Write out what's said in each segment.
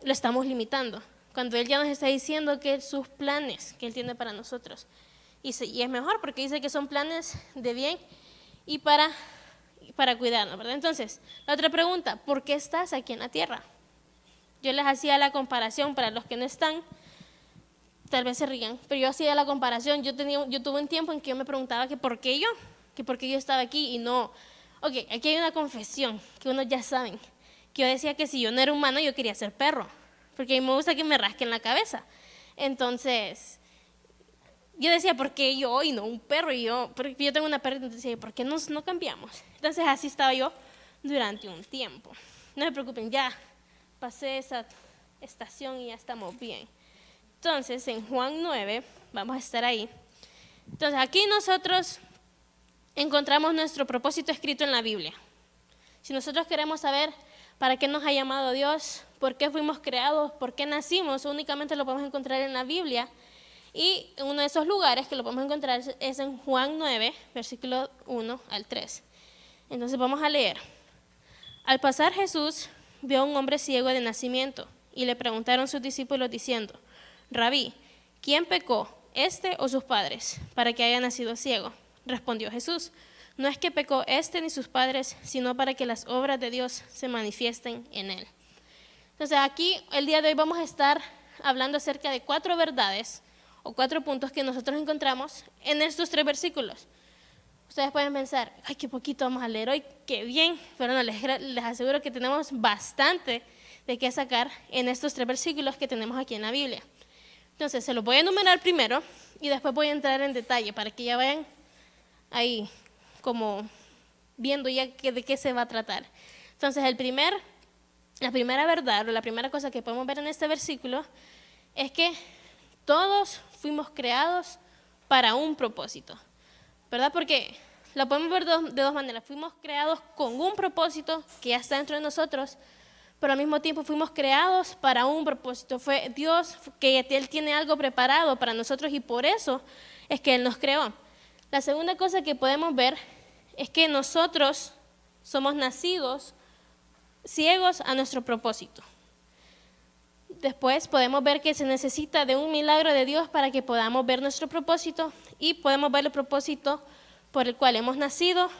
lo estamos limitando. Cuando Él ya nos está diciendo que sus planes que Él tiene para nosotros. Y es mejor porque dice que son planes de bien y para cuidarnos, ¿verdad? Entonces, la otra pregunta, ¿por qué estás aquí en la tierra? Yo les hacía la comparación para los que no están, tal vez se rían, pero yo hacía la comparación. Yo tuve un tiempo en que yo me preguntaba que por qué yo estaba aquí y no. Ok, aquí hay una confesión que unos ya saben, que yo decía que si yo no era humano yo quería ser perro, porque a mí me gusta que me rasquen la cabeza. Entonces, yo decía, ¿por qué yo y no un perro? Porque yo tengo una perrita, entonces decía, ¿por qué no cambiamos? Entonces así estaba yo durante un tiempo. No se preocupen, ya pasé esa estación y ya estamos bien. Entonces, en Juan 9, vamos a estar ahí. Entonces, aquí nosotros encontramos nuestro propósito escrito en la Biblia. Si nosotros queremos saber para qué nos ha llamado Dios, por qué fuimos creados, por qué nacimos, únicamente lo podemos encontrar en la Biblia. Y uno de esos lugares que lo podemos encontrar es en Juan 9, versículo 1 al 3. Entonces vamos a leer. Al pasar Jesús vio a un hombre ciego de nacimiento y le preguntaron sus discípulos diciendo, Rabí, ¿quién pecó, este o sus padres, para que haya nacido ciego? Respondió Jesús, no es que pecó este ni sus padres, sino para que las obras de Dios se manifiesten en él. Entonces aquí el día de hoy vamos a estar hablando acerca de 4 verdades o 4 puntos que nosotros encontramos en estos 3 versículos. Ustedes pueden pensar, ay, qué poquito vamos a leer hoy, qué bien, pero no, les aseguro que tenemos bastante de qué sacar en estos 3 versículos que tenemos aquí en la Biblia. Entonces, se los voy a enumerar primero y después voy a entrar en detalle para que ya vayan ahí como viendo ya de qué se va a tratar. Entonces, la primera verdad o la primera cosa que podemos ver en este versículo es que todos fuimos creados para un propósito, ¿verdad? Porque lo podemos ver de dos maneras. Fuimos creados con un propósito que ya está dentro de nosotros, pero al mismo tiempo fuimos creados para un propósito. Fue Dios que Él tiene algo preparado para nosotros y por eso es que Él nos creó. La segunda cosa que podemos ver es que nosotros somos nacidos ciegos a nuestro propósito. Después podemos ver que se necesita de un milagro de Dios para que podamos ver nuestro propósito y podemos ver el propósito por el cual hemos nacido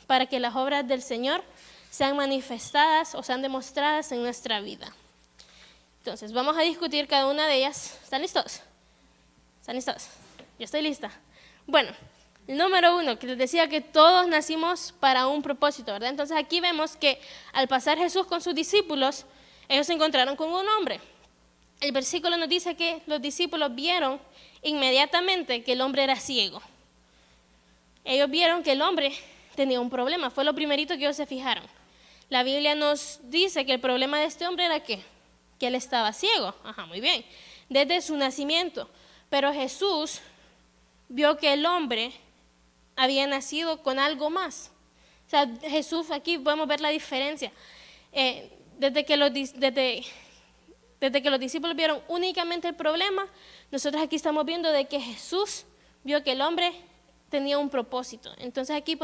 para que las obras del Señor sean manifestadas o sean demostradas en nuestra vida. Entonces vamos a discutir cada una de ellas. ¿Están listos? ¿Están listos? Yo estoy lista. Bueno, el número 1, que les decía que todos nacimos para un propósito, ¿verdad? Entonces aquí vemos que al pasar Jesús con sus discípulos, ellos se encontraron con un hombre. El versículo nos dice que los discípulos vieron inmediatamente que el hombre era ciego. Ellos vieron que el hombre tenía un problema, fue lo primerito que ellos se fijaron. La Biblia nos dice que el problema de este hombre era ¿qué? Que él estaba ciego. Ajá, muy bien. Desde su nacimiento. Pero Jesús vio que el hombre había nacido con algo más. O sea, Jesús, aquí podemos ver la diferencia. Desde que los discípulos vieron únicamente el problema, nosotros aquí estamos viendo de que Jesús vio que el hombre tenía un propósito. Entonces aquí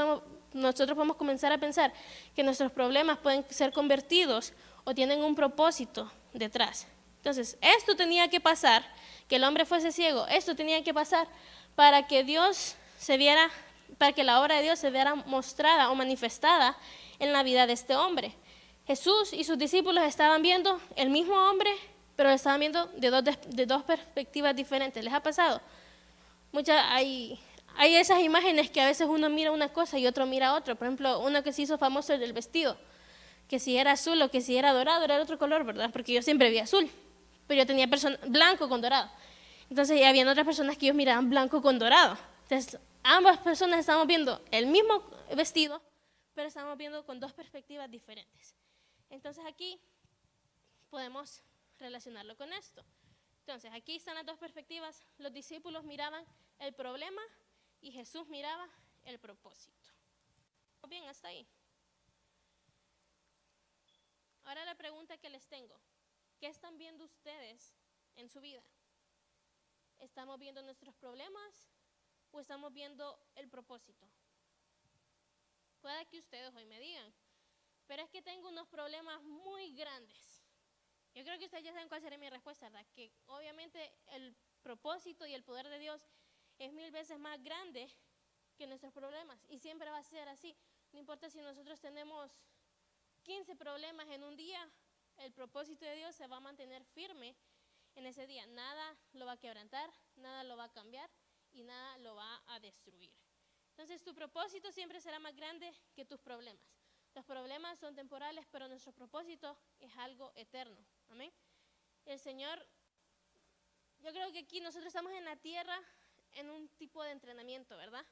nosotros podemos comenzar a pensar que nuestros problemas pueden ser convertidos o tienen un propósito detrás. Entonces, esto tenía que pasar, que el hombre fuese ciego, esto tenía que pasar para que Dios se viera, para que la obra de Dios se viera mostrada o manifestada en la vida de este hombre. Jesús y sus discípulos estaban viendo el mismo hombre, pero lo estaban viendo de dos perspectivas diferentes. ¿Les ha pasado? Hay esas imágenes que a veces uno mira una cosa y otro mira otra. Por ejemplo, uno que se hizo famoso, el del vestido, que si era azul o que si era dorado, era el otro color, ¿verdad? Porque yo siempre vi azul, pero yo tenía blanco con dorado. Entonces, había otras personas que ellos miraban blanco con dorado. Entonces, ambas personas estábamos viendo el mismo vestido, pero estábamos viendo con dos perspectivas diferentes. Entonces, aquí podemos relacionarlo con esto. Entonces, aquí están las dos perspectivas. Los discípulos miraban el problema y Jesús miraba el propósito. Bien, hasta ahí. Ahora la pregunta que les tengo, ¿qué están viendo ustedes en su vida? ¿Estamos viendo nuestros problemas o estamos viendo el propósito? Puede que ustedes hoy me digan, pero es que tengo unos problemas muy grandes. Yo creo que ustedes ya saben cuál sería mi respuesta, ¿verdad? Que obviamente el propósito y el poder de Dios es 1000 veces más grande que nuestros problemas y siempre va a ser así. No importa si nosotros tenemos 15 problemas en un día, el propósito de Dios se va a mantener firme en ese día. Nada lo va a quebrantar, nada lo va a cambiar y nada lo va a destruir. Entonces tu propósito siempre será más grande que tus problemas. Los problemas son temporales, pero nuestro propósito es algo eterno. Amén. El Señor, yo creo que aquí nosotros estamos en la tierra en un tipo de entrenamiento, ¿verdad?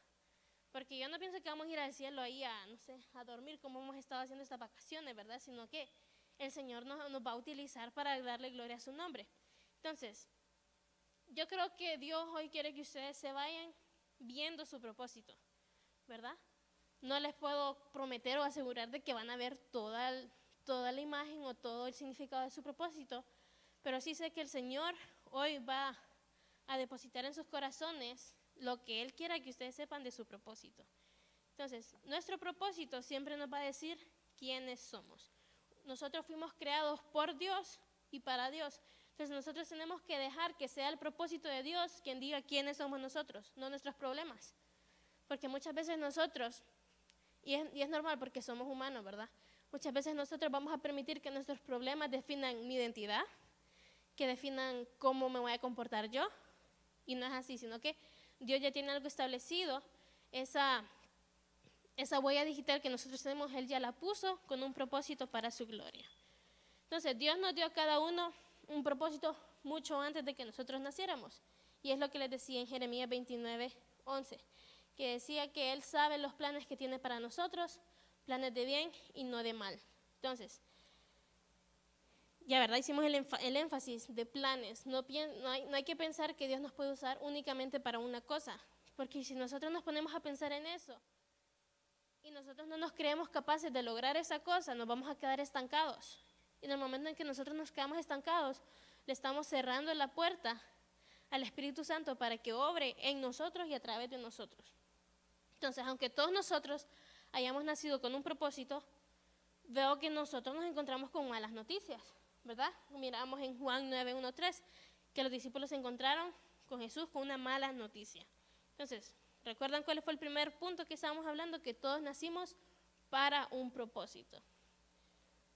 Porque yo no pienso que vamos a ir al cielo ahí a, no sé, a dormir como hemos estado haciendo estas vacaciones, ¿verdad? Sino que el Señor nos va a utilizar para darle gloria a su nombre. Entonces, yo creo que Dios hoy quiere que ustedes se vayan viendo su propósito, ¿verdad? No les puedo prometer o asegurar de que van a ver toda la imagen o todo el significado de su propósito, pero sí sé que el Señor hoy va a depositar en sus corazones lo que Él quiera que ustedes sepan de su propósito. Entonces, nuestro propósito siempre nos va a decir quiénes somos. Nosotros fuimos creados por Dios y para Dios. Entonces, nosotros tenemos que dejar que sea el propósito de Dios quien diga quiénes somos nosotros, no nuestros problemas. Porque muchas veces nosotros, y es normal porque somos humanos, ¿verdad? Muchas veces nosotros vamos a permitir que nuestros problemas definan mi identidad, que definan cómo me voy a comportar yo, y no es así, sino que Dios ya tiene algo establecido, esa huella digital que nosotros tenemos, Él ya la puso con un propósito para su gloria. Entonces, Dios nos dio a cada uno un propósito mucho antes de que nosotros naciéramos, y es lo que les decía en Jeremías 29:11, que decía que Él sabe los planes que tiene para nosotros, planes de bien y no de mal. Entonces, ya verdad, hicimos el énfasis de planes. No hay que pensar que Dios nos puede usar únicamente para una cosa, porque si nosotros nos ponemos a pensar en eso y nosotros no nos creemos capaces de lograr esa cosa, nos vamos a quedar estancados. Y en el momento en que nosotros nos quedamos estancados, le estamos cerrando la puerta al Espíritu Santo para que obre en nosotros y a través de nosotros. Entonces, aunque todos nosotros hayamos nacido con un propósito, veo que nosotros nos encontramos con malas noticias, ¿verdad? Miramos en Juan 9:1-3 que los discípulos se encontraron con Jesús con una mala noticia. Entonces, ¿recuerdan cuál fue el primer punto que estábamos hablando? Que todos nacimos para un propósito.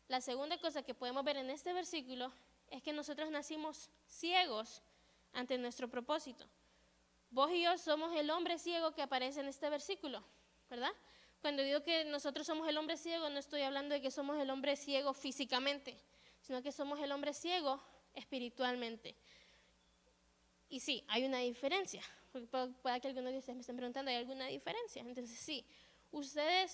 La segunda cosa que podemos ver en este versículo es que nosotros nacimos ciegos ante nuestro propósito. Vos y yo somos el hombre ciego que aparece en este versículo, ¿verdad? Cuando digo que nosotros somos el hombre ciego, no estoy hablando de que somos el hombre ciego físicamente, sino que somos el hombre ciego espiritualmente. Y sí, hay una diferencia, porque puede que algunos de ustedes me estén preguntando, ¿hay alguna diferencia? Entonces sí,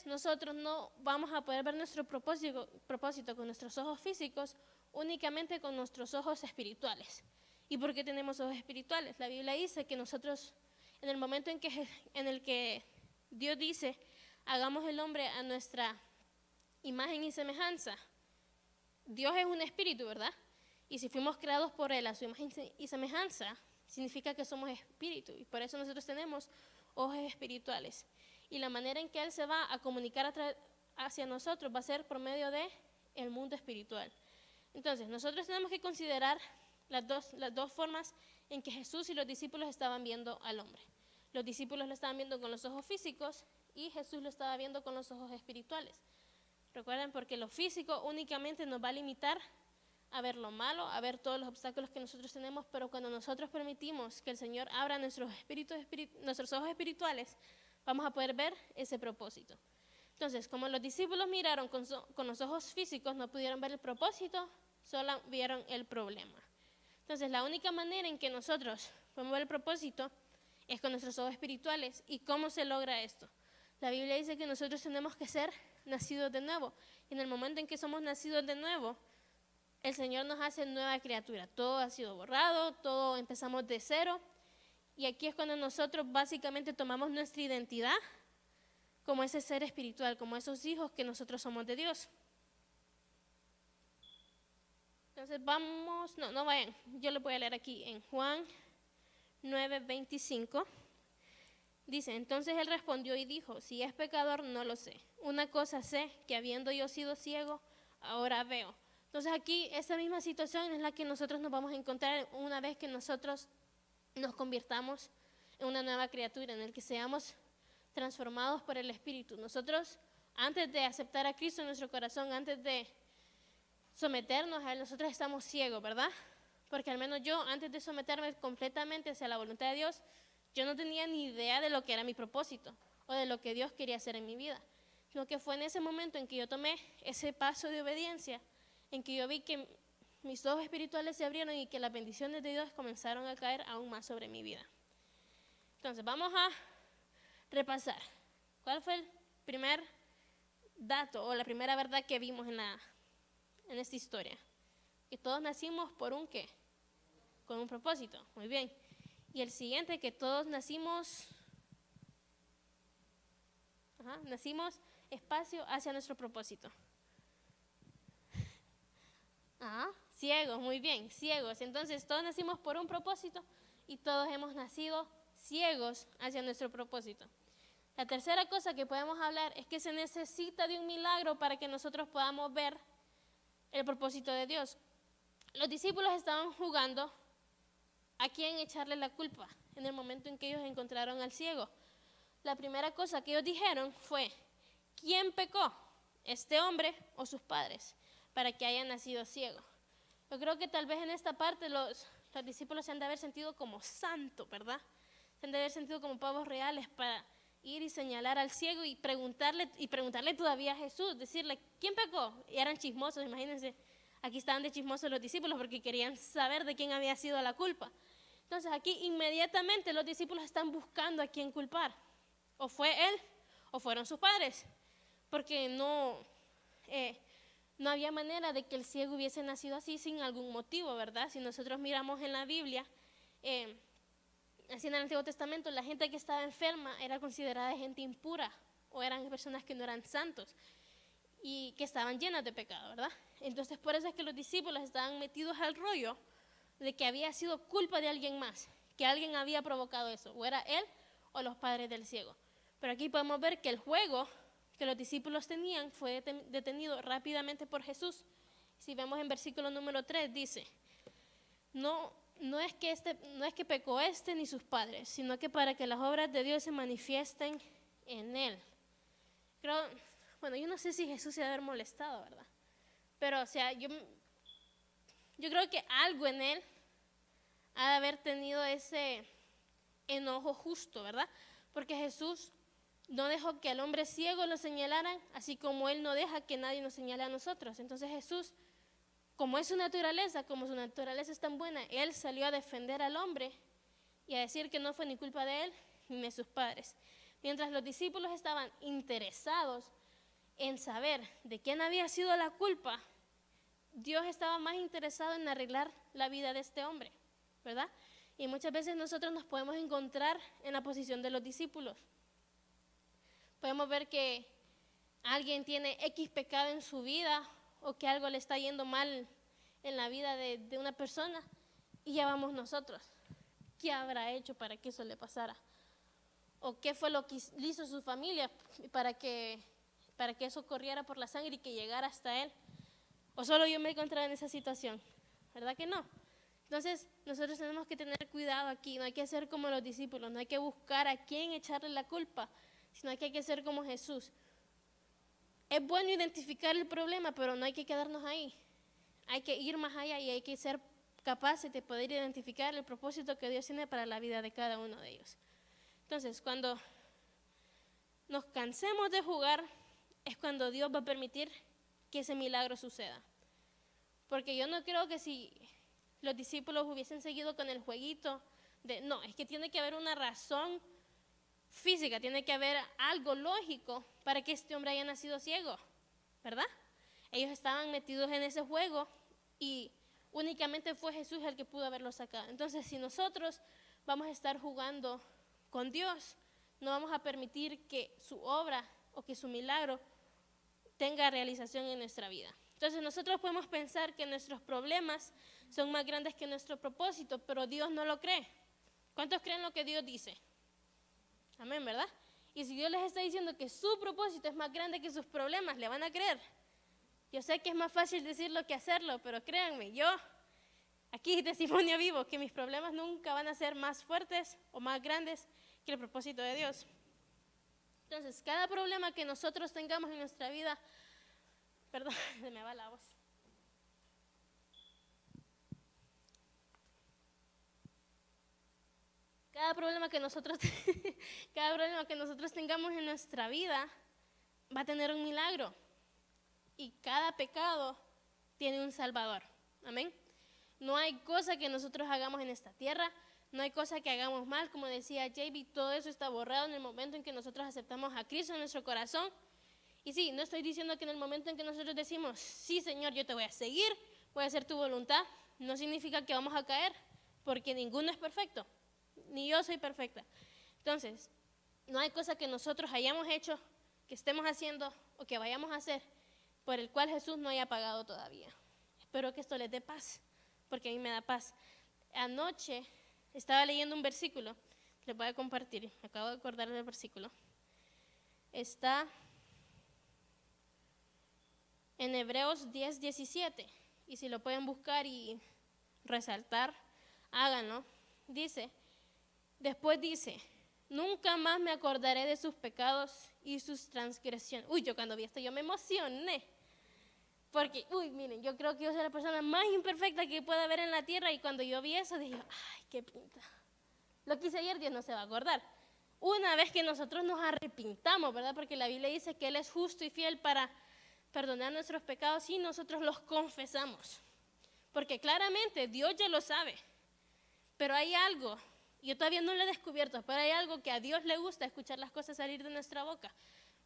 nosotros no vamos a poder ver nuestro propósito con nuestros ojos físicos, únicamente con nuestros ojos espirituales. ¿Y por qué tenemos ojos espirituales? La Biblia dice que nosotros, en el momento en el que Dios dice, hagamos el hombre a nuestra imagen y semejanza, Dios es un espíritu, ¿verdad? Y si fuimos creados por Él a su imagen y semejanza, significa que somos espíritu, y por eso nosotros tenemos ojos espirituales. Y la manera en que Él se va a comunicar hacia nosotros va a ser por medio de el mundo espiritual. Entonces, nosotros tenemos que considerar las dos formas en que Jesús y los discípulos estaban viendo al hombre. Los discípulos lo estaban viendo con los ojos físicos y Jesús lo estaba viendo con los ojos espirituales. Recuerden, porque lo físico únicamente nos va a limitar a ver lo malo, a ver todos los obstáculos que nosotros tenemos, pero cuando nosotros permitimos que el Señor abra nuestros ojos espirituales, vamos a poder ver ese propósito. Entonces, como los discípulos miraron con los ojos físicos, no pudieron ver el propósito, solo vieron el problema. Entonces, la única manera en que nosotros podemos ver el propósito es con nuestros ojos espirituales. ¿Y cómo se logra esto? La Biblia dice que nosotros tenemos que ser nacidos de nuevo. Y en el momento en que somos nacidos de nuevo, el Señor nos hace nueva criatura. Todo ha sido borrado, todo empezamos de cero. Y aquí es cuando nosotros básicamente tomamos nuestra identidad como ese ser espiritual, como esos hijos que nosotros somos de Dios. Entonces no vayan, yo lo voy a leer aquí en Juan 9:25. Dice, entonces él respondió y dijo, si es pecador no lo sé. Una cosa sé, que habiendo yo sido ciego, ahora veo. Entonces aquí esa misma situación es la que nosotros nos vamos a encontrar una vez que nosotros nos convirtamos en una nueva criatura, en el que seamos transformados por el Espíritu. Nosotros, antes de aceptar a Cristo en nuestro corazón, antes de someternos a Él, nosotros estamos ciegos, ¿verdad? Porque al menos yo, antes de someterme completamente hacia la voluntad de Dios, yo no tenía ni idea de lo que era mi propósito o de lo que Dios quería hacer en mi vida. Sino que fue en ese momento en que yo tomé ese paso de obediencia, en que yo vi que mis ojos espirituales se abrieron y que las bendiciones de Dios comenzaron a caer aún más sobre mi vida. Entonces, vamos a repasar. ¿Cuál fue el primer dato o la primera verdad que vimos en esta historia? Que todos nacimos por un ¿qué? Con un propósito. Muy bien. Y el siguiente, que todos nacimos espacio hacia nuestro propósito. Ciegos, muy bien, ciegos. Entonces todos nacimos por un propósito y todos hemos nacido ciegos hacia nuestro propósito. La tercera cosa que podemos hablar es que se necesita de un milagro para que nosotros podamos ver el propósito de Dios. Los discípulos estaban jugando a quién echarle la culpa en el momento en que ellos encontraron al ciego. La primera cosa que ellos dijeron fue: ¿quién pecó? ¿Este hombre o sus padres? Para que haya nacido ciego. Yo creo que tal vez en esta parte los discípulos se han de haber sentido como santos, ¿verdad? Se han de haber sentido como pavos reales para ir y señalar al ciego y preguntarle todavía a Jesús, decirle, ¿quién pecó? Y eran chismosos, imagínense, aquí estaban de chismosos los discípulos porque querían saber de quién había sido la culpa. Entonces aquí inmediatamente los discípulos están buscando a quién culpar. O fue él o fueron sus padres, porque no había manera de que el ciego hubiese nacido así sin algún motivo, ¿verdad? Si nosotros miramos en la Biblia, así en el Antiguo Testamento, la gente que estaba enferma era considerada gente impura o eran personas que no eran santos y que estaban llenas de pecado, ¿verdad? Entonces por eso es que los discípulos estaban metidos al rollo de que había sido culpa de alguien más, que alguien había provocado eso, o era él o los padres del ciego. Pero aquí podemos ver que el juego que los discípulos tenían fue detenido rápidamente por Jesús. Si vemos en versículo número 3, dice, no es que pecó ni sus padres, sino que para que las obras de Dios se manifiesten en él. Yo no sé si Jesús se ha de haber molestado, ¿verdad? Pero, o sea, yo creo que algo en él ha de haber tenido ese enojo justo, ¿verdad? Porque Jesús no dejó que al hombre ciego lo señalaran, así como él no deja que nadie nos señale a nosotros. Entonces Jesús, como su naturaleza es tan buena, él salió a defender al hombre y a decir que no fue ni culpa de él ni de sus padres. Mientras los discípulos estaban interesados en saber de quién había sido la culpa, Dios estaba más interesado en arreglar la vida de este hombre, ¿verdad? Y muchas veces nosotros nos podemos encontrar en la posición de los discípulos. Podemos ver que alguien tiene X pecado en su vida o que algo le está yendo mal en la vida de una persona y ya vamos nosotros. ¿Qué habrá hecho para que eso le pasara? ¿O qué fue lo que hizo su familia para que eso corriera por la sangre y que llegara hasta él? ¿O solo yo me he encontrado en esa situación? ¿Verdad que no? Entonces nosotros tenemos que tener cuidado aquí, no hay que ser como los discípulos, no hay que buscar a quién echarle la culpa, sino que hay que ser como Jesús. Es bueno identificar el problema, pero no hay que quedarnos ahí. Hay que ir más allá y hay que ser capaces de poder identificar el propósito que Dios tiene para la vida de cada uno de ellos. Entonces, cuando nos cansemos de jugar, es cuando Dios va a permitir que ese milagro suceda. Porque yo no creo que si los discípulos hubiesen seguido con el jueguito de, no, es que tiene que haber una razón física, tiene que haber algo lógico para que este hombre haya nacido ciego, ¿verdad? Ellos estaban metidos en ese juego y únicamente fue Jesús el que pudo haberlo sacado. Entonces, si nosotros vamos a estar jugando con Dios, no vamos a permitir que su obra o que su milagro tenga realización en nuestra vida. Entonces, nosotros podemos pensar que nuestros problemas son más grandes que nuestro propósito, pero Dios no lo cree. ¿Cuántos creen lo que Dios dice? Amén, ¿verdad? Y si Dios les está diciendo que su propósito es más grande que sus problemas, ¿le van a creer? Yo sé que es más fácil decirlo que hacerlo, pero créanme, yo aquí testimonio vivo que mis problemas nunca van a ser más fuertes o más grandes que el propósito de Dios. Entonces, cada problema que nosotros tengamos en nuestra vida, perdón, se me va la voz. Cada problema que nosotros tengamos en nuestra vida va a tener un milagro. Y cada pecado tiene un salvador. Amén. No hay cosa que nosotros hagamos en esta tierra, no hay cosa que hagamos mal, como decía JB, todo eso está borrado en el momento en que nosotros aceptamos a Cristo en nuestro corazón. Y sí, no estoy diciendo que en el momento en que nosotros decimos, sí Señor, yo te voy a seguir, voy a hacer tu voluntad, no significa que vamos a caer, porque ninguno es perfecto, ni yo soy perfecta. Entonces, no hay cosa que nosotros hayamos hecho, que estemos haciendo o que vayamos a hacer, por el cual Jesús no haya pagado todavía. Espero que esto les dé paz, porque a mí me da paz. Anoche estaba leyendo un versículo, les voy a compartir, me acabo de acordar del versículo. Está en Hebreos 10:17, y si lo pueden buscar y resaltar, háganlo. Después dice, nunca más me acordaré de sus pecados y sus transgresiones. Uy, yo cuando vi esto yo me emocioné. Porque, miren, yo creo que yo soy la persona más imperfecta que pueda haber en la tierra, y cuando yo vi eso dije, ay, qué pinta. Lo que hice ayer Dios no se va a acordar. Una vez que nosotros nos arrepintamos, ¿verdad? Porque la Biblia dice que Él es justo y fiel para perdonar nuestros pecados y nosotros los confesamos. Porque claramente Dios ya lo sabe. Pero hay algo, yo todavía no lo he descubierto, pero hay algo que a Dios le gusta, escuchar las cosas salir de nuestra boca.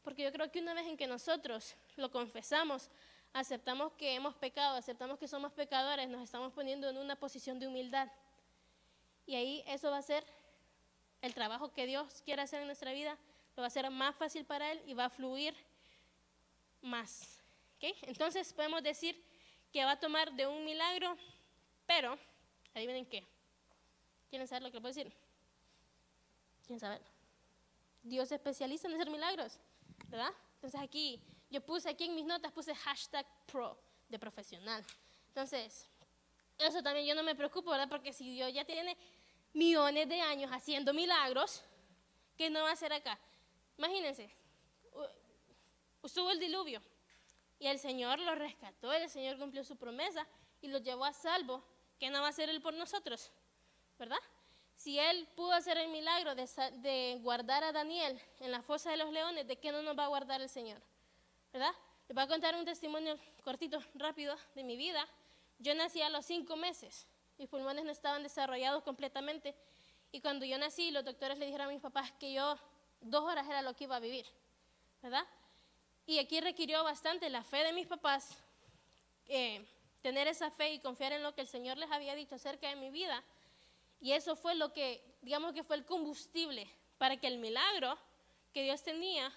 Porque yo creo que una vez en que nosotros lo confesamos, aceptamos que hemos pecado, aceptamos que somos pecadores, nos estamos poniendo en una posición de humildad. Y ahí eso va a ser el trabajo que Dios quiere hacer en nuestra vida, lo va a hacer más fácil para Él y va a fluir más. ¿Okay? Entonces podemos decir que va a tomar de un milagro, pero, adivinen qué. ¿Quieren saber lo que les puedo decir? ¿Quieren saber? Dios es especialista en hacer milagros, ¿verdad? Entonces aquí, yo puse aquí en mis notas, puse #pro, de profesional. Entonces, eso también yo no me preocupo, ¿verdad? Porque si Dios ya tiene millones de años haciendo milagros, ¿qué no va a hacer acá? Imagínense, estuvo el diluvio y el Señor lo rescató, el Señor cumplió su promesa y lo llevó a salvo. ¿Qué no va a hacer Él por nosotros? ¿Verdad? Si Él pudo hacer el milagro de guardar a Daniel en la fosa de los leones, ¿de qué no nos va a guardar el Señor? ¿Verdad? Les voy a contar un testimonio cortito, rápido, de mi vida. Yo nací a los 5 meses, mis pulmones no estaban desarrollados completamente, y cuando yo nací, los doctores le dijeron a mis papás que yo 2 horas era lo que iba a vivir, ¿verdad? Y aquí requirió bastante la fe de mis papás, tener esa fe y confiar en lo que el Señor les había dicho acerca de mi vida. Y eso fue lo que, digamos que fue el combustible para que el milagro que Dios tenía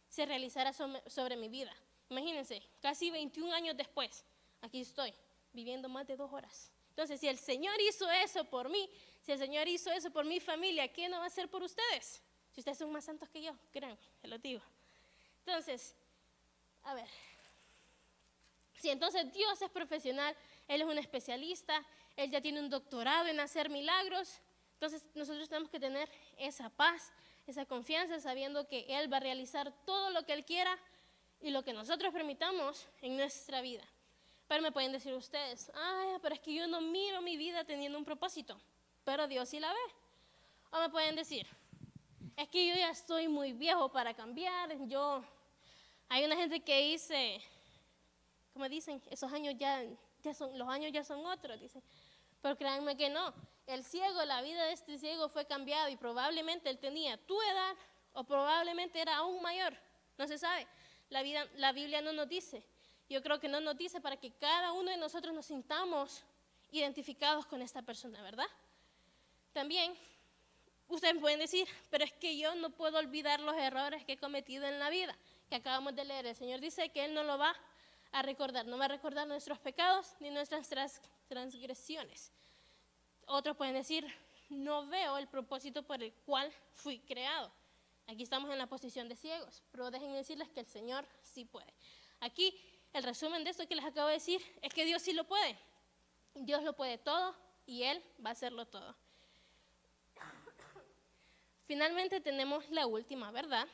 se realizara sobre mi vida. Imagínense, casi 21 años después, aquí estoy, viviendo más de 2 horas. Entonces, si el Señor hizo eso por mí, si el Señor hizo eso por mi familia, ¿qué no va a hacer por ustedes? Si ustedes son más santos que yo, créanme, se lo digo. Entonces, a ver. Sí, entonces Dios es profesional, Él es un especialista, Él ya tiene un doctorado en hacer milagros. Entonces nosotros tenemos que tener esa paz, esa confianza, sabiendo que Él va a realizar todo lo que Él quiera y lo que nosotros permitamos en nuestra vida. Pero me pueden decir ustedes, ay, pero es que yo no miro mi vida teniendo un propósito, pero Dios sí la ve. O me pueden decir, es que yo ya estoy muy viejo para cambiar, hay una gente que dice, como dicen, esos años los años ya son otros, dice. Pero créanme que no, el ciego, la vida de este ciego fue cambiada y probablemente él tenía tu edad o probablemente era aún mayor, no se sabe. La Biblia no nos dice. Yo creo que no nos dice para que cada uno de nosotros nos sintamos identificados con esta persona, ¿verdad? También, ustedes pueden decir, pero es que yo no puedo olvidar los errores que he cometido en la vida, que acabamos de leer. El Señor dice que Él no lo va a recordar, no va a recordar nuestros pecados ni nuestras transgresiones. Otros pueden decir, no veo el propósito por el cual fui creado. Aquí estamos en la posición de ciegos, pero déjenme decirles que el Señor sí puede. Aquí el resumen de esto que les acabo de decir es que Dios sí lo puede. Dios lo puede todo y Él va a hacerlo todo. Finalmente tenemos la última verdad,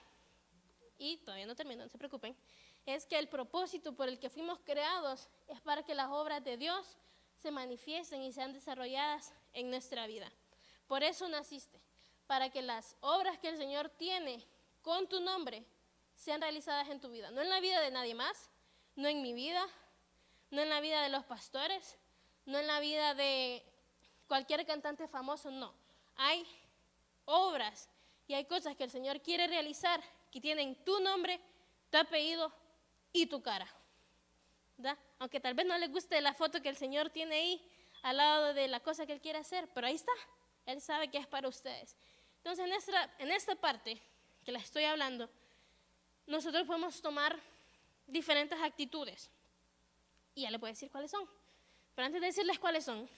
y todavía no termino, no se preocupen, es que el propósito por el que fuimos creados es para que las obras de Dios se manifiesten y sean desarrolladas en nuestra vida. Por eso naciste, para que las obras que el Señor tiene con tu nombre sean realizadas en tu vida, no en la vida de nadie más, no en mi vida, no en la vida de los pastores, no en la vida de cualquier cantante famoso, no. Hay obras y hay cosas que el Señor quiere realizar que tienen tu nombre, tu apellido y tu cara, ¿verdad? Aunque tal vez no les guste la foto que el Señor tiene ahí al lado de la cosa que Él quiere hacer, pero ahí está, Él sabe que es para ustedes. Entonces en esta parte que les estoy hablando, nosotros podemos tomar diferentes actitudes y ya les voy a decir cuáles son, pero antes de decirles cuáles son,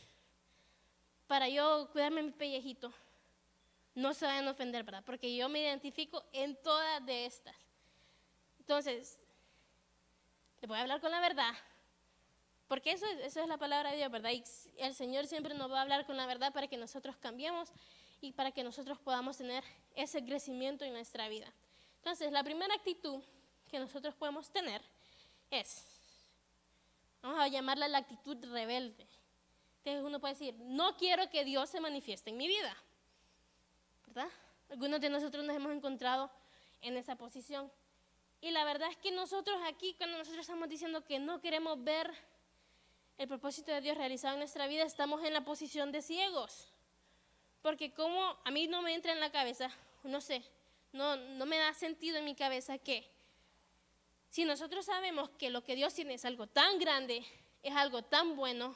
para yo cuidarme mi pellejito, no se vayan a ofender, ¿verdad? Porque yo me identifico en todas de estas. Entonces, les voy a hablar con la verdad, porque eso es la palabra de Dios, ¿verdad? Y el Señor siempre nos va a hablar con la verdad para que nosotros cambiemos y para que nosotros podamos tener ese crecimiento en nuestra vida. Entonces, la primera actitud que nosotros podemos tener es, vamos a llamarla la actitud rebelde. Entonces uno puede decir, no quiero que Dios se manifieste en mi vida, ¿verdad? Algunos de nosotros nos hemos encontrado en esa posición. Y la verdad es que nosotros aquí, cuando nosotros estamos diciendo que no queremos ver el propósito de Dios realizado en nuestra vida, estamos en la posición de ciegos. Porque como a mí no me entra en la cabeza, no sé, no me da sentido en mi cabeza que si nosotros sabemos que lo que Dios tiene es algo tan grande, es algo tan bueno,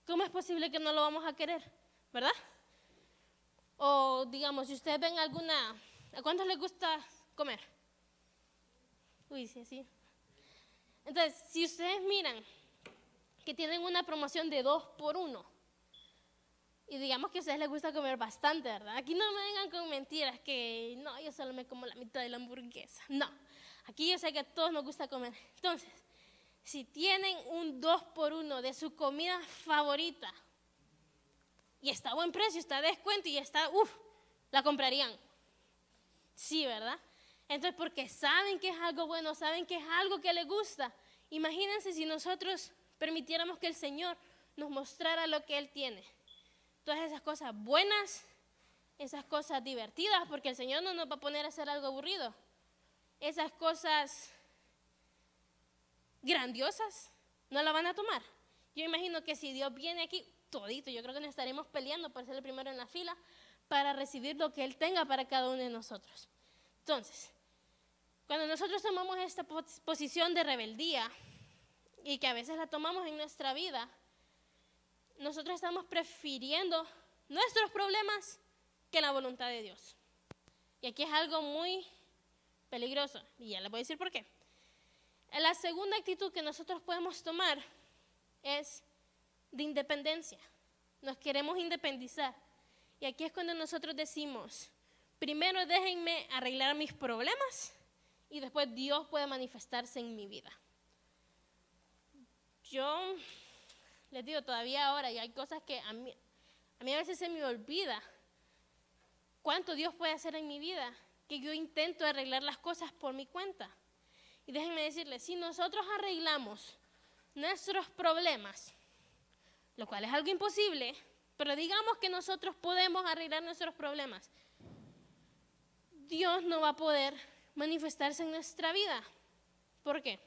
¿cómo es posible que no lo vamos a querer? ¿Verdad? O digamos, si ustedes ven alguna, ¿a cuántos les gusta comer? Uy, sí, así. Entonces, si ustedes miran que tienen una promoción de 2 por 1, y digamos que a ustedes les gusta comer bastante, ¿verdad? Aquí no me vengan con mentiras que no, yo solo me como la mitad de la hamburguesa. No, aquí yo sé que a todos nos gusta comer. Entonces, si tienen un 2 por 1 de su comida favorita y está a buen precio, está a descuento y está, la comprarían. Sí, ¿verdad? Entonces, porque saben que es algo bueno, saben que es algo que les gusta. Imagínense si nosotros permitiéramos que el Señor nos mostrara lo que Él tiene. Todas esas cosas buenas, esas cosas divertidas, porque el Señor no nos va a poner a hacer algo aburrido. Esas cosas grandiosas, no la van a tomar. Yo imagino que si Dios viene aquí, todito, yo creo que nos estaremos peleando por ser el primero en la fila para recibir lo que Él tenga para cada uno de nosotros. Entonces, cuando nosotros tomamos esta posición de rebeldía y que a veces la tomamos en nuestra vida, nosotros estamos prefiriendo nuestros problemas que la voluntad de Dios. Y aquí es algo muy peligroso, y ya les voy a decir por qué. La segunda actitud que nosotros podemos tomar es de independencia. Nos queremos independizar. Y aquí es cuando nosotros decimos, primero déjenme arreglar mis problemas y después Dios puede manifestarse en mi vida. Yo les digo, todavía ahora, y hay cosas que a mí a veces se me olvida cuánto Dios puede hacer en mi vida, que yo intento arreglar las cosas por mi cuenta. Y déjenme decirles, si nosotros arreglamos nuestros problemas, lo cual es algo imposible, pero digamos que nosotros podemos arreglar nuestros problemas, Dios no va a poder manifestarse en nuestra vida. ¿Por qué?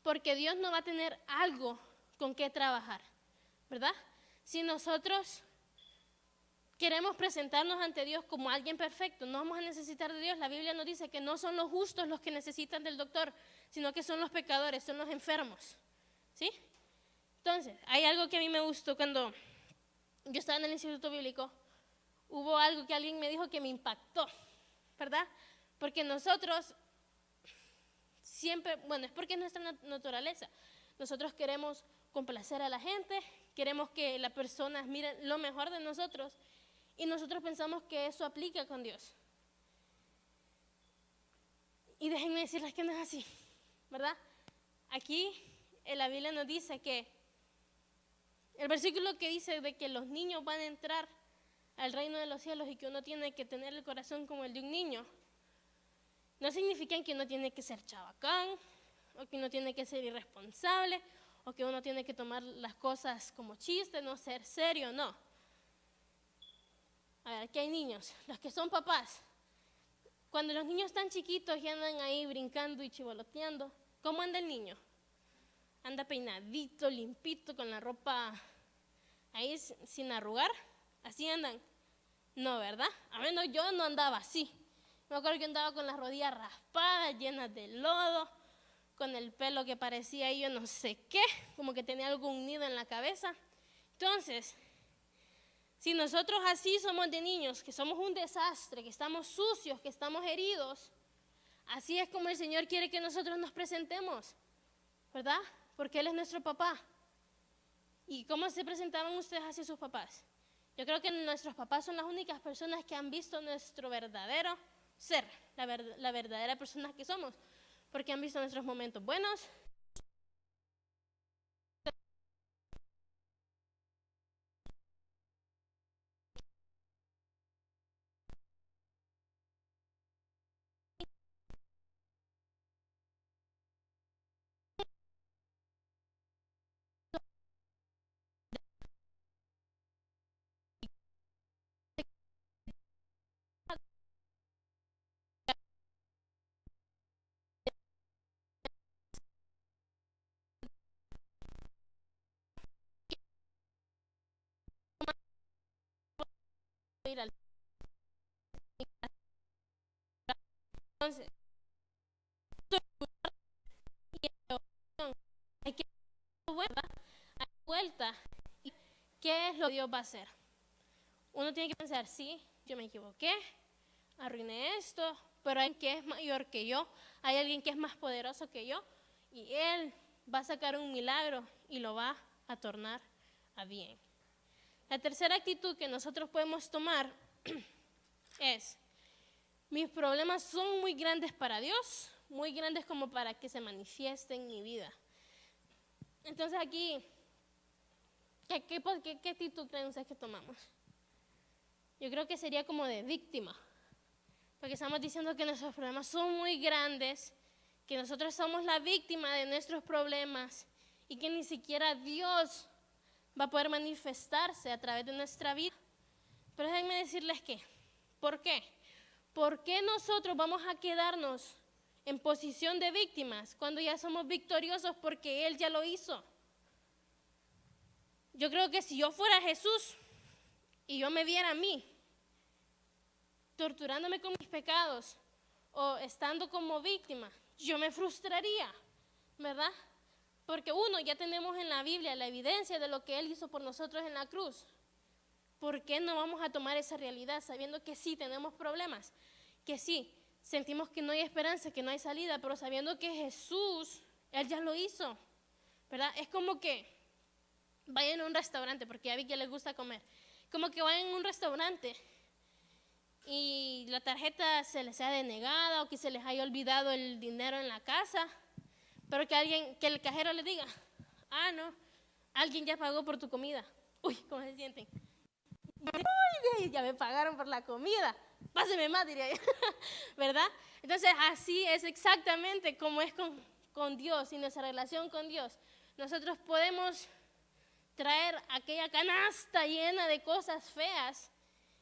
Porque Dios no va a tener algo con qué trabajar, ¿verdad? Si nosotros queremos presentarnos ante Dios como alguien perfecto, no vamos a necesitar de Dios. La Biblia nos dice que no son los justos los que necesitan del doctor, sino que son los pecadores, son los enfermos, ¿sí? Entonces, hay algo que a mí me gustó cuando yo estaba en el instituto bíblico, hubo algo que alguien me dijo que me impactó, ¿verdad? Porque nosotros siempre, bueno, es porque es nuestra naturaleza. Nosotros queremos complacer a la gente, queremos que las personas miren lo mejor de nosotros y nosotros pensamos que eso aplica con Dios. Y déjenme decirles que no es así, ¿verdad? aquí en la Biblia nos dice que el versículo que dice de que los niños van a entrar al reino de los cielos y que uno tiene que tener el corazón como el de un niño, no significa que uno tiene que ser chabacán, o que uno tiene que ser irresponsable, o que uno tiene que tomar las cosas como chiste, no ser serio, no. A ver, aquí hay niños, los que son papás. Cuando los niños están chiquitos y andan ahí brincando y chivoloteando, ¿cómo anda el niño? Anda peinadito, limpito, con la ropa ahí sin arrugar. ¿Así andan? No, ¿verdad? A menos yo no andaba así. Me acuerdo que andaba con las rodillas raspadas, llenas de lodo, con el pelo que parecía ahí yo no sé qué, como que tenía algún nido en la cabeza. Entonces, si nosotros así somos de niños, que somos un desastre, que estamos sucios, que estamos heridos, así es como el Señor quiere que nosotros nos presentemos, ¿verdad? Porque Él es nuestro papá. ¿Y cómo se presentaban ustedes hacia sus papás? Yo creo que nuestros papás son las únicas personas que han visto nuestro verdadero ser, la verdadera persona que somos, porque han visto nuestros momentos buenos. Entonces, hay que dar vuelta. ¿Y qué es lo que Dios va a hacer? Uno tiene que pensar, sí, yo me equivoqué, arruiné esto, pero hay alguien que es mayor que yo, hay alguien que es más poderoso que yo, y Él va a sacar un milagro y lo va a tornar a bien. La tercera actitud que nosotros podemos tomar es: mis problemas son muy grandes para Dios, muy grandes como para que se manifiesten en mi vida. Entonces aquí, ¿qué actitud creen ustedes que tomamos? Yo creo que sería como de víctima, porque estamos diciendo que nuestros problemas son muy grandes, que nosotros somos la víctima de nuestros problemas y que ni siquiera Dios va a poder manifestarse a través de nuestra vida. Pero déjenme decirles que, ¿por qué? ¿Por qué nosotros vamos a quedarnos en posición de víctimas cuando ya somos victoriosos porque Él ya lo hizo? Yo creo que si yo fuera Jesús y yo me viera a mí torturándome con mis pecados o estando como víctima, yo me frustraría, ¿verdad? Porque uno, ya tenemos en la Biblia la evidencia de lo que Él hizo por nosotros en la cruz. ¿Por qué no vamos a tomar esa realidad sabiendo que sí tenemos problemas? Que sí, sentimos que no hay esperanza, que no hay salida, pero sabiendo que Jesús, Él ya lo hizo, ¿verdad? Es como que vayan a un restaurante, porque ya vi que les gusta comer, como que vayan a un restaurante y la tarjeta se les haya denegada o que se les haya olvidado el dinero en la casa, pero que el cajero le diga, ah, no, alguien ya pagó por tu comida. Uy, ¿cómo se sienten? Uy, ya me pagaron por la comida, páseme más, diría yo, ¿verdad? Entonces así es exactamente como es con Dios y nuestra relación con Dios. Nosotros podemos traer aquella canasta llena de cosas feas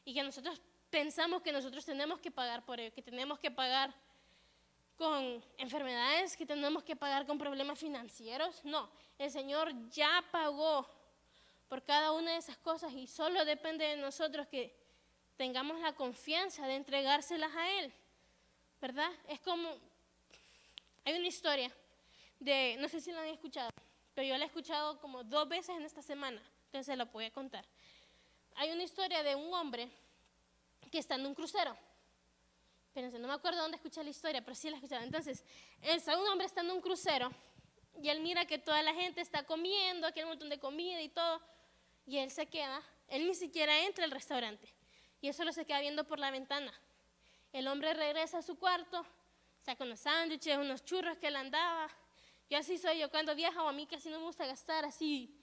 y que nosotros pensamos que nosotros tenemos que pagar por ello, que tenemos que pagar con enfermedades, que tenemos que pagar con problemas financieros. No, el Señor ya pagó por cada una de esas cosas y solo depende de nosotros que tengamos la confianza de entregárselas a Él, ¿verdad? Es como, hay una historia de, no sé si la han escuchado, pero yo la he escuchado como 2 veces en esta semana, entonces se la voy a contar. Hay una historia de un hombre que está en un crucero. Espérense, no me acuerdo dónde escuché la historia, pero sí la he escuchado. Entonces, un hombre está en un crucero y él mira que toda la gente está comiendo, que hay un montón de comida y todo, y él se queda, él ni siquiera entra al restaurante, y él solo se queda viendo por la ventana. El hombre regresa a su cuarto, saca unos sándwiches, unos churros que él andaba, Yo así soy, yo cuando viajo a mí casi no me gusta gastar así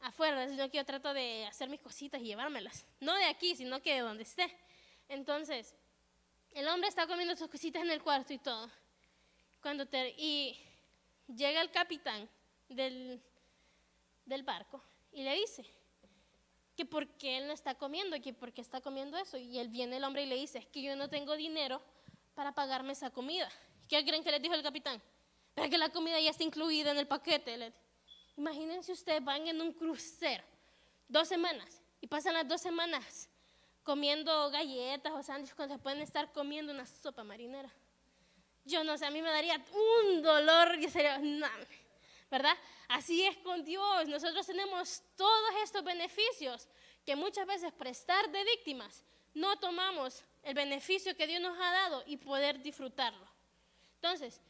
afuera, sino que yo trato de hacer mis cositas y llevármelas. No de aquí, sino que de donde esté. Entonces, el hombre está comiendo sus cositas en el cuarto y todo. Y llega el capitán del barco y le dice que por qué él no está comiendo, que por qué está comiendo eso. Y él viene el hombre y le dice, es que yo no tengo dinero para pagarme esa comida. ¿Qué creen que les dijo el capitán? Pero que la comida ya está incluida en el paquete. Imagínense ustedes van en un crucero 2 semanas y pasan las 2 semanas comiendo galletas o sándwiches cuando se pueden estar comiendo una sopa marinera. Yo no sé, a mí me daría un dolor, yo sería, no, ¿verdad? Así es con Dios. Nosotros tenemos todos estos beneficios que muchas veces por estar de víctimas no tomamos el beneficio que Dios nos ha dado y poder disfrutarlo. Entonces,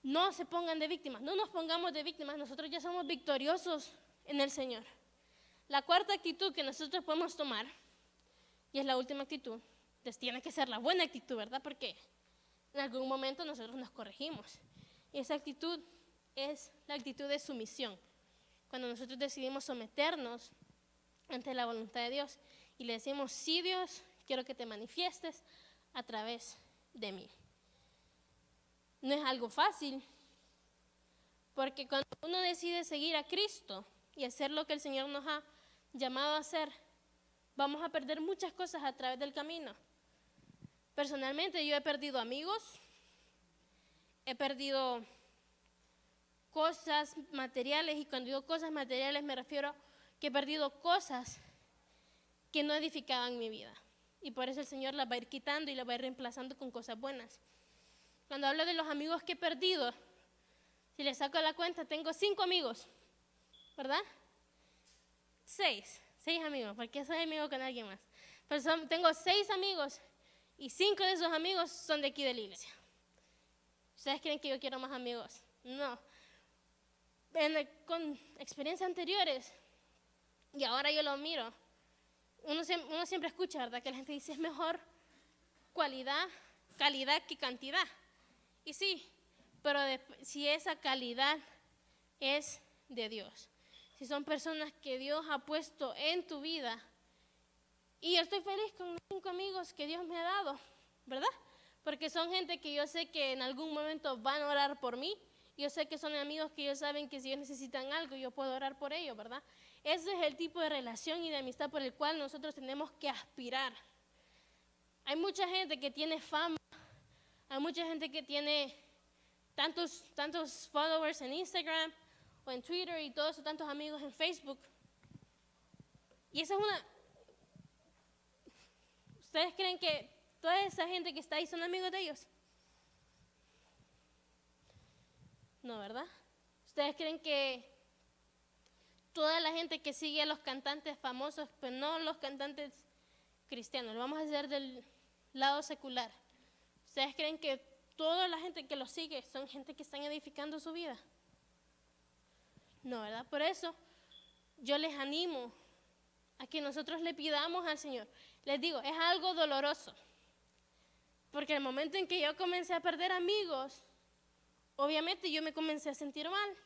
no se pongan de víctimas, no nos pongamos de víctimas, nosotros ya somos victoriosos en el Señor. La cuarta actitud que nosotros podemos tomar, y es la última actitud, pues tiene que ser la buena actitud, ¿verdad? Porque en algún momento nosotros nos corregimos. Y esa actitud es la actitud de sumisión. Cuando nosotros decidimos someternos ante la voluntad de Dios y le decimos, sí Dios, quiero que te manifiestes a través de mí. No es algo fácil, porque cuando uno decide seguir a Cristo y hacer lo que el Señor nos ha llamado a hacer, vamos a perder muchas cosas a través del camino. Personalmente yo he perdido amigos, he perdido cosas materiales, y cuando digo cosas materiales me refiero que he perdido cosas que no edificaban mi vida. Y por eso el Señor las va a ir quitando y las va a ir reemplazando con cosas buenas. Cuando hablo de los amigos que he perdido, si les saco la cuenta, tengo 5 amigos, ¿verdad? 6 amigos, porque soy amigo con alguien más. Pero tengo 6 amigos y 5 de esos amigos son de aquí de la iglesia. ¿Ustedes creen que yo quiero más amigos? No. Con experiencias anteriores, y ahora yo lo miro, uno siempre escucha, ¿verdad? Que la gente dice es mejor calidad que cantidad. Y sí, pero si esa calidad es de Dios, si son personas que Dios ha puesto en tu vida, y yo estoy feliz con los 5 amigos que Dios me ha dado, ¿verdad? Porque son gente que yo sé que en algún momento van a orar por mí. Yo sé que son amigos que ellos saben que si ellos necesitan algo, yo puedo orar por ellos, ¿verdad? Ese es el tipo de relación y de amistad por el cual nosotros tenemos que aspirar. Hay mucha gente que tiene fama, hay mucha gente que tiene tantos followers en Instagram o en Twitter y todos tantos amigos en Facebook. Y esa es ¿Ustedes creen que toda esa gente que está ahí son amigos de ellos? No, ¿verdad? ¿Ustedes creen que toda la gente que sigue a los cantantes famosos, pues no los cantantes cristianos, lo vamos a hacer del lado secular? ¿Ustedes creen que toda la gente que los sigue son gente que están edificando su vida? No, ¿verdad? Por eso yo les animo a que nosotros le pidamos al Señor. Les digo, es algo doloroso, porque el momento en que yo comencé a perder amigos, obviamente yo me comencé a sentir mal.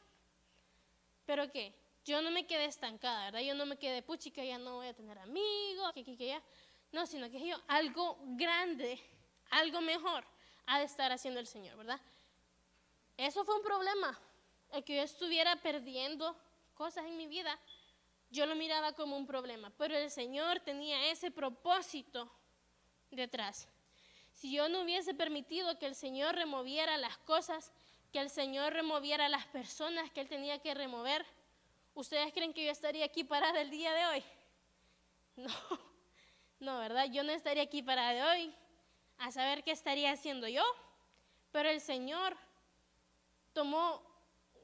¿Pero qué? Yo no me quedé estancada, ¿verdad? Yo no me quedé, puchica, ya no voy a tener amigos, que ya. No, sino que yo, algo grande, algo mejor ha de estar haciendo el Señor, ¿verdad? Eso fue un problema, el que yo estuviera perdiendo cosas en mi vida, yo lo miraba como un problema, pero el Señor tenía ese propósito detrás. Si yo no hubiese permitido que el Señor removiera las cosas, que el Señor removiera las personas que Él tenía que remover, ¿ustedes creen que yo estaría aquí parada el día de hoy? No, ¿verdad? Yo no estaría aquí parada de hoy a saber qué estaría haciendo yo, pero el Señor tomó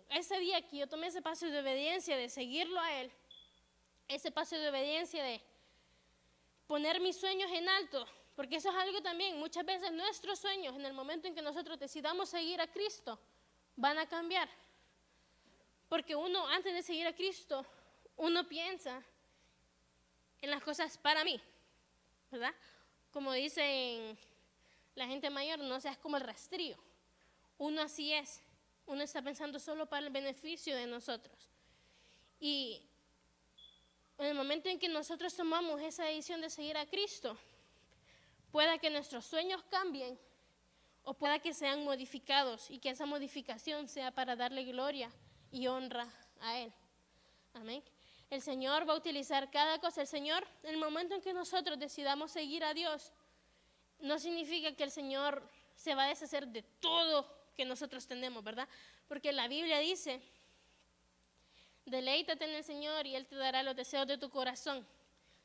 ese día que yo tomé ese paso de obediencia, de seguirlo a Él, ese paso de obediencia de poner mis sueños en alto, porque eso es algo también, muchas veces nuestros sueños, en el momento en que nosotros decidamos seguir a Cristo, van a cambiar. Porque uno, antes de seguir a Cristo, uno piensa en las cosas para mí, ¿verdad? Como dicen la gente mayor, no seas como el rastrillo. Uno así es. uno está pensando solo para el beneficio de nosotros. Y en el momento en que nosotros tomamos esa decisión de seguir a Cristo, pueda que nuestros sueños cambien o pueda que sean modificados y que esa modificación sea para darle gloria y honra a Él. Amén. El Señor va a utilizar cada cosa. El Señor, en el momento en que nosotros decidamos seguir a Dios, no significa que el Señor se va a deshacer de todo que nosotros tenemos, ¿verdad? Porque la Biblia dice, deleítate en el Señor y Él te dará los deseos de tu corazón.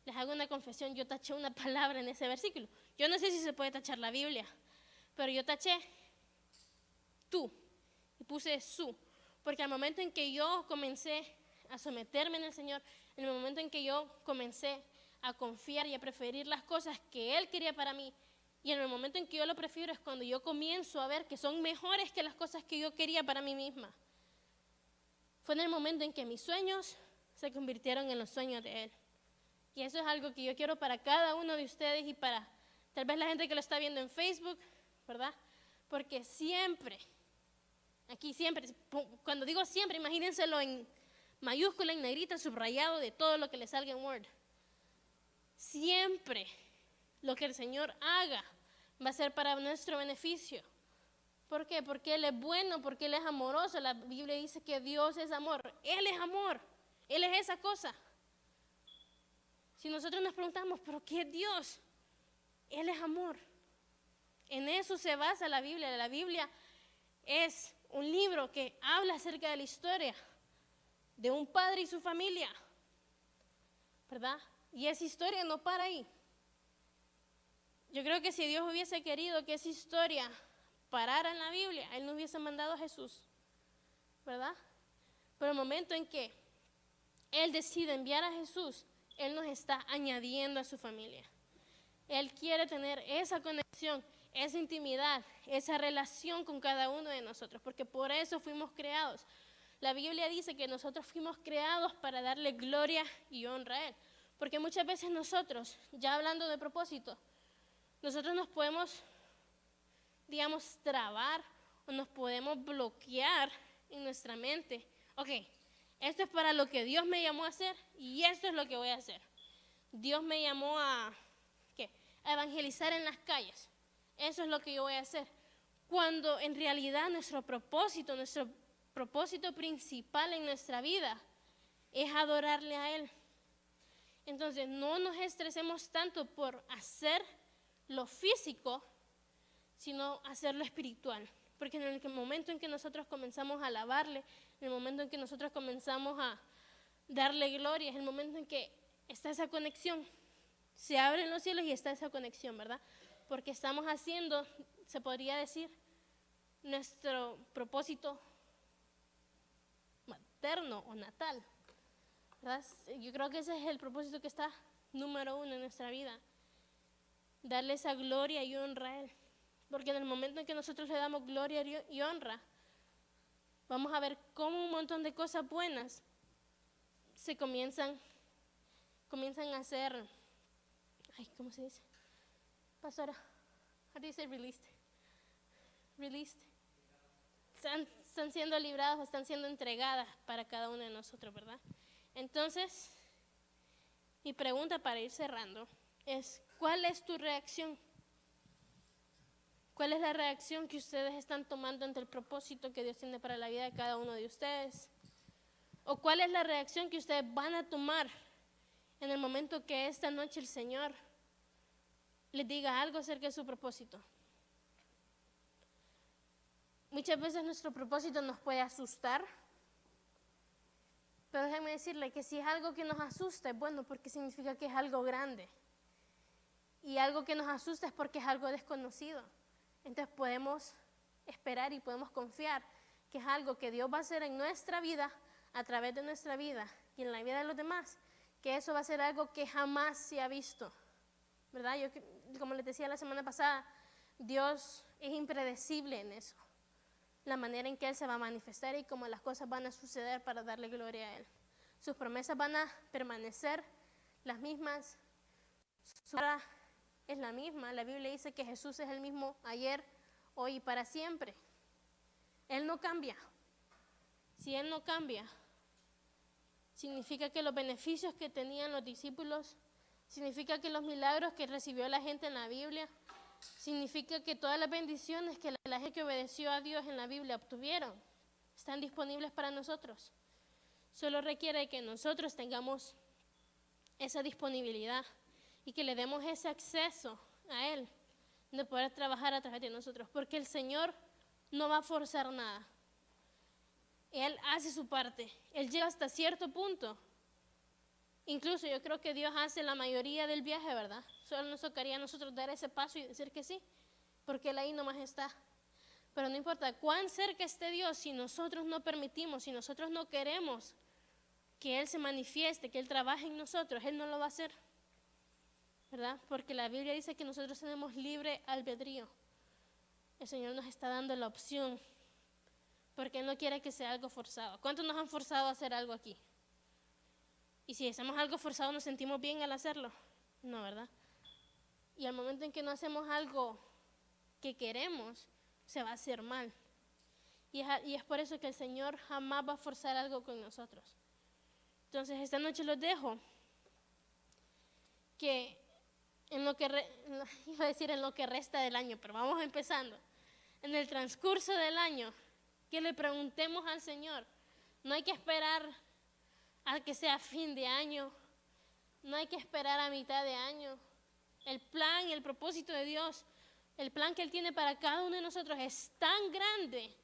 Les hago una confesión, yo taché una palabra en ese versículo. Yo no sé si se puede tachar la Biblia, pero yo taché tú y puse su, porque al momento en que yo comencé a someterme en el Señor, en el momento en que yo comencé a confiar y a preferir las cosas que Él quería para mí, y en el momento en que yo lo prefiero es cuando yo comienzo a ver que son mejores que las cosas que yo quería para mí misma. Fue en el momento en que mis sueños se convirtieron en los sueños de Él. Y eso es algo que yo quiero para cada uno de ustedes y para tal vez la gente que lo está viendo en Facebook, ¿verdad? Porque siempre, aquí siempre, cuando digo siempre, imagínenselo en mayúscula, en negrita, subrayado de todo lo que le salga en Word. Siempre lo que el Señor haga va a ser para nuestro beneficio. ¿Por qué? Porque Él es bueno, porque Él es amoroso. La Biblia dice que Dios es amor. Él es amor. Él es esa cosa. Si nosotros nos preguntamos, ¿pero qué es Dios? Él es amor. En eso se basa la Biblia. La Biblia es un libro que habla acerca de la historia de un padre y su familia, ¿verdad? Y esa historia no para ahí. Yo creo que si Dios hubiese querido que esa historia parara en la Biblia, Él no hubiese mandado a Jesús, ¿verdad? Pero el momento en que Él decide enviar a Jesús, Él nos está añadiendo a su familia. Él quiere tener esa conexión, esa intimidad, esa relación con cada uno de nosotros, porque por eso fuimos creados. La Biblia dice que nosotros fuimos creados para darle gloria y honra a Él, porque muchas veces nosotros, ya hablando de propósito, nosotros nos podemos, digamos, trabar o nos podemos bloquear en nuestra mente. Ok, esto es para lo que Dios me llamó a hacer y esto es lo que voy a hacer. Dios me llamó a evangelizar en las calles. Eso es lo que yo voy a hacer. Cuando en realidad nuestro propósito principal en nuestra vida es adorarle a Él. Entonces no nos estresemos tanto por hacer lo físico, sino hacer lo espiritual. Porque en el momento en que nosotros comenzamos a alabarle, en el momento en que nosotros comenzamos a darle gloria, es el momento en que está esa conexión. Se abren los cielos y está esa conexión, ¿verdad? Porque estamos haciendo, se podría decir, nuestro propósito materno o natal, ¿verdad? Yo creo que ese es el propósito que está número uno en nuestra vida. Darle esa gloria y honra a Él. Porque en el momento en que nosotros le damos gloria y honra, vamos a ver cómo un montón de cosas buenas se comienzan a hacer. Ay, ¿cómo se dice? Pastora, how do you say released? Released. Están siendo librados, están siendo entregadas para cada uno de nosotros, ¿verdad? Entonces, mi pregunta para ir cerrando es, ¿cuál es tu reacción? ¿Cuál es la reacción que ustedes están tomando ante el propósito que Dios tiene para la vida de cada uno de ustedes? ¿O cuál es la reacción que ustedes van a tomar en el momento que esta noche el Señor les diga algo acerca de su propósito? Muchas veces nuestro propósito nos puede asustar, pero déjenme decirle que si es algo que nos asusta, es bueno porque significa que es algo grande. Y algo que nos asusta es porque es algo desconocido. Entonces podemos esperar y podemos confiar que es algo que Dios va a hacer en nuestra vida, a través de nuestra vida y en la vida de los demás, que eso va a ser algo que jamás se ha visto, ¿verdad? Como les decía la semana pasada, Dios es impredecible en eso, la manera en que Él se va a manifestar y cómo las cosas van a suceder para darle gloria a Él. Sus promesas van a permanecer las mismas, su palabra es la misma. La Biblia dice que Jesús es el mismo ayer, hoy y para siempre. Él no cambia. si Él no cambia, significa que los beneficios que tenían los discípulos, significa que los milagros que recibió la gente en la Biblia, significa que todas las bendiciones que la gente que obedeció a Dios en la Biblia obtuvieron, están disponibles para nosotros. Solo requiere que nosotros tengamos esa disponibilidad y que le demos ese acceso a Él, de poder trabajar a través de nosotros, porque el Señor no va a forzar nada. Él hace su parte, Él llega hasta cierto punto. Incluso yo creo que Dios hace la mayoría del viaje, ¿verdad? Solo nos tocaría a nosotros dar ese paso y decir que sí, porque Él ahí nomás está. Pero no importa cuán cerca esté Dios, si nosotros no permitimos, si nosotros no queremos que Él se manifieste, que Él trabaje en nosotros, Él no lo va a hacer, ¿verdad? Porque la Biblia dice que nosotros tenemos libre albedrío. El Señor nos está dando la opción, porque Él no quiere que sea algo forzado. ¿Cuántos nos han forzado a hacer algo aquí? Y si hacemos algo forzado, ¿nos sentimos bien al hacerlo? No, ¿verdad? Y al momento en que no hacemos algo que queremos, se va a hacer mal. Y es por eso que el Señor jamás va a forzar algo con nosotros. Entonces, esta noche los dejo que en lo que resta del año, pero vamos empezando. En el transcurso del año, que le preguntemos al Señor. No hay que esperar a que sea fin de año, no hay que esperar a mitad de año. El plan y el propósito de Dios, el plan que Él tiene para cada uno de nosotros es tan grande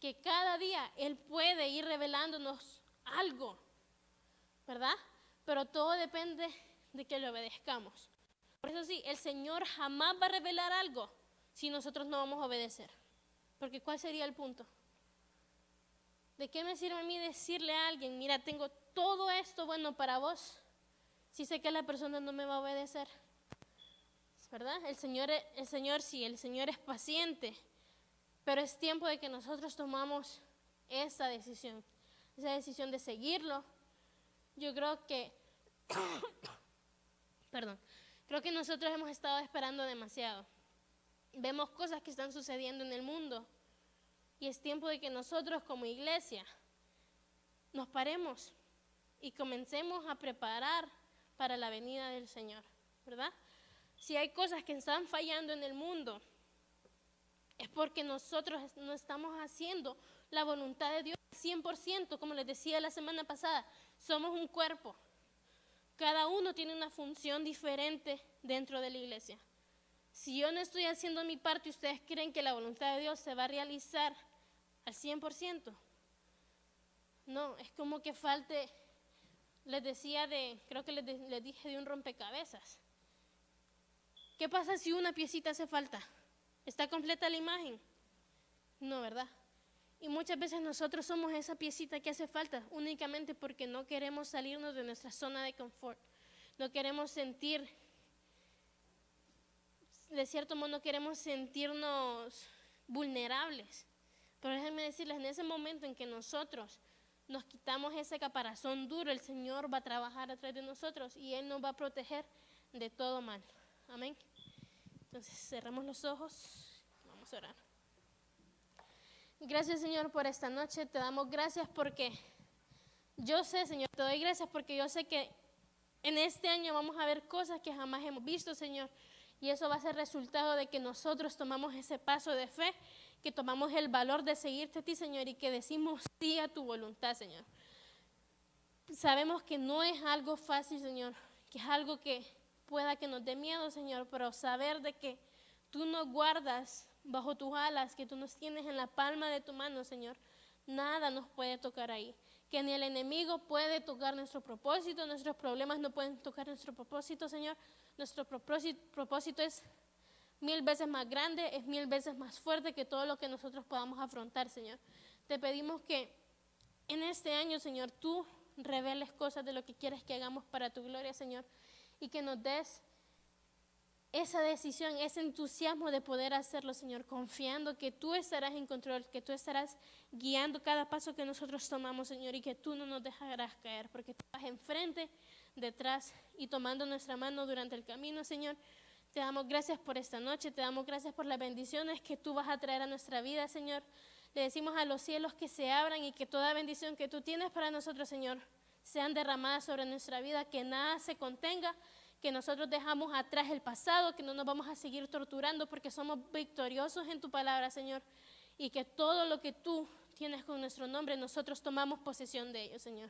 que cada día Él puede ir revelándonos algo, ¿verdad? Pero todo depende de que le obedezcamos. Por eso sí, el Señor jamás va a revelar algo si nosotros no vamos a obedecer. Porque ¿cuál sería el punto? ¿De qué me sirve a mí decirle a alguien, mira, tengo todo esto bueno para vos, si sé que la persona no me va a obedecer? ¿Verdad? El Señor es paciente, pero es tiempo de que nosotros tomamos esa decisión de seguirlo. Yo creo que, creo que nosotros hemos estado esperando demasiado. Vemos cosas que están sucediendo en el mundo. Y es tiempo de que nosotros como iglesia nos paremos y comencemos a preparar para la venida del Señor, ¿verdad? Si hay cosas que están fallando en el mundo, es porque nosotros no estamos haciendo la voluntad de Dios 100%, como les decía la semana pasada. Somos un cuerpo. Cada uno tiene una función diferente dentro de la iglesia. Si yo no estoy haciendo mi parte, ¿ustedes creen que la voluntad de Dios se va a realizar al 100%? No, es como que falte, les decía creo que les dije de un rompecabezas. ¿Qué pasa si una piecita hace falta? ¿Está completa la imagen? No, ¿verdad? Y muchas veces nosotros somos esa piecita que hace falta únicamente porque no queremos salirnos de nuestra zona de confort. No queremos sentir, de cierto modo, no queremos sentirnos vulnerables. Pero déjenme decirles, en ese momento en que nosotros nos quitamos ese caparazón duro, el Señor va a trabajar a través de nosotros y Él nos va a proteger de todo mal. Amén. Entonces, cerramos los ojos, vamos a orar. Gracias, Señor, por esta noche. Te damos gracias porque yo sé, Señor, te doy gracias porque yo sé que en este año vamos a ver cosas que jamás hemos visto, Señor. Y eso va a ser resultado de que nosotros tomamos ese paso de fe, que tomamos el valor de seguirte a ti, Señor, y que decimos sí a tu voluntad, Señor. Sabemos que no es algo fácil, Señor, que es algo que pueda que nos dé miedo, Señor, pero saber de que tú nos guardas bajo tus alas, que tú nos tienes en la palma de tu mano, Señor, nada nos puede tocar ahí. Que ni el enemigo puede tocar nuestro propósito, nuestros problemas no pueden tocar nuestro propósito, Señor. Nuestro propósito es 1000 veces más grande, es 1000 veces más fuerte que todo lo que nosotros podamos afrontar, Señor. Te pedimos que en este año, Señor, tú reveles cosas de lo que quieres que hagamos para tu gloria, Señor, y que nos des esa decisión, ese entusiasmo de poder hacerlo, Señor, confiando que tú estarás en control, que tú estarás guiando cada paso que nosotros tomamos, Señor, y que tú no nos dejarás caer, porque tú vas enfrente, detrás y tomando nuestra mano durante el camino, Señor. Te damos gracias por esta noche, te damos gracias por las bendiciones que tú vas a traer a nuestra vida, Señor. Le decimos a los cielos que se abran y que toda bendición que tú tienes para nosotros, Señor, sean derramadas sobre nuestra vida, que nada se contenga, que nosotros dejamos atrás el pasado, que no nos vamos a seguir torturando porque somos victoriosos en tu palabra, Señor, y que todo lo que tú tienes con nuestro nombre, nosotros tomamos posesión de ello, Señor.